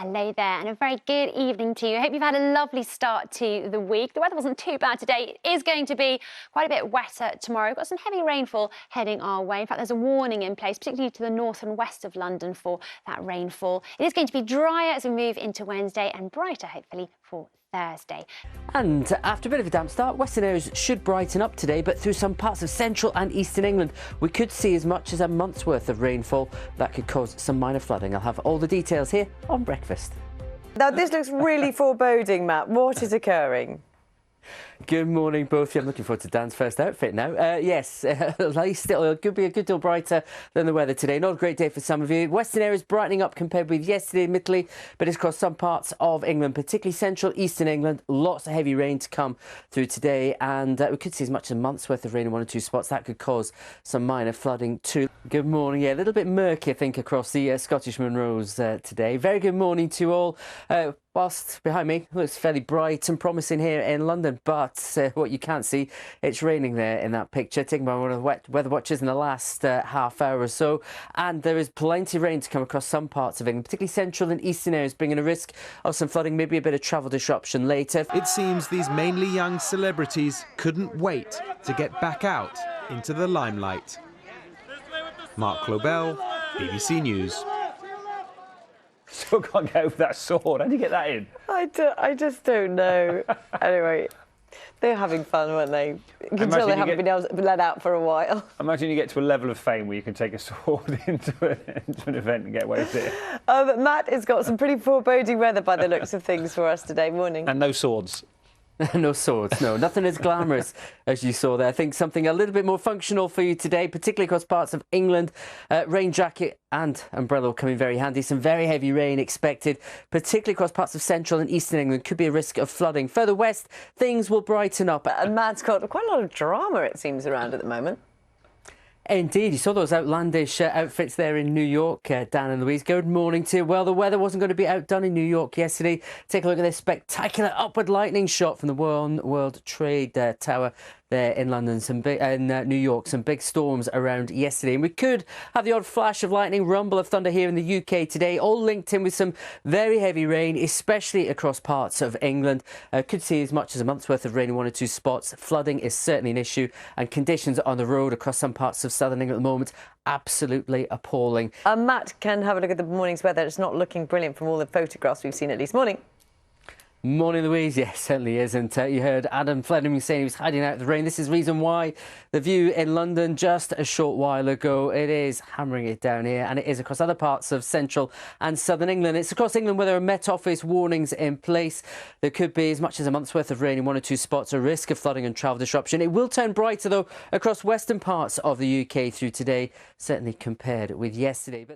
Hello there, and a very good evening to you. I hope you've had a lovely start to the week. The weather wasn't too bad today. It is going to be quite a bit wetter tomorrow. We've got some heavy rainfall heading our way. In fact, there's a warning in place, particularly to the north and west of London for that rainfall. It is going to be drier as we move into Wednesday and brighter, hopefully, for Thursday. And after a bit of a damp start, western areas should brighten up today, but through some parts of central and eastern England, we could see as much as a month's worth of rainfall. That could cause some minor flooding. I'll have all the details here on Breakfast. Now, this looks really foreboding, Matt. What is occurring? Good morning, both of you. I'm looking forward to Dan's first outfit now. Yes, at least it could be a good deal brighter than the weather today. Not a great day for some of you. Western areas brightening up compared with yesterday, admittedly, but it's across some parts of England, particularly central, eastern England. Lots of heavy rain to come through today, and we could see as much as a month's worth of rain in one or two spots. That could cause some minor flooding too. Good morning. Yeah, a little bit murky, I think, across the Scottish Munros today. Very good morning to you all. Whilst behind me looks fairly bright and promising here in London, but what you can't see, it's raining there in that picture, taken by one of the weather watchers in the last half hour or so. And there is plenty of rain to come across some parts of England, particularly central and eastern areas, bringing a risk of some flooding, maybe a bit of travel disruption later. It seems these mainly young celebrities couldn't wait to get back out into the limelight. Mark Clobell, BBC News. Still can't get over that sword. How do you get that in? I just don't know. Anyway, they're having fun, weren't they? You can tell they haven't been able to let out for a while. Imagine you get to a level of fame where you can take a sword into an event and get away with it. Matt has got some pretty foreboding weather by the looks of things for us today. Morning. And no swords. No swords, no. Nothing as glamorous as you saw there. I think something a little bit more functional for you today, particularly across parts of England. Rain jacket and umbrella will come in very handy. Some very heavy rain expected, particularly across parts of central and eastern England. Could be a risk of flooding. Further west, things will brighten up. And Matt's got quite a lot of drama, it seems, around at the moment. Indeed, you saw those outlandish outfits there in New York, Dan and Louise. Good morning to you. Well, the weather wasn't going to be outdone in New York yesterday. Take a look at this spectacular upward lightning shot from the World Trade Tower there in London, New York. Some big storms around yesterday, and we could have the odd flash of lightning, rumble of thunder here in the UK today, all linked in with some very heavy rain, especially across parts of England. Could see as much as a month's worth of rain in one or two spots. Flooding is certainly an issue, and conditions on the road across some parts of southern England at the moment absolutely appalling. Matt can have a look at the morning's weather. It's not looking brilliant from all the photographs we've seen at least. Morning. Morning, Louise. Yes, certainly isn't. You heard Adam Fleming saying he was hiding out of the rain. This is the reason why the view in London just a short while ago. It is hammering it down here, and it is across other parts of central and southern England. It's across England where there are Met Office warnings in place. There could be as much as a month's worth of rain in one or two spots, a risk of flooding and travel disruption. It will turn brighter, though, across western parts of the UK through today, certainly compared with yesterday. But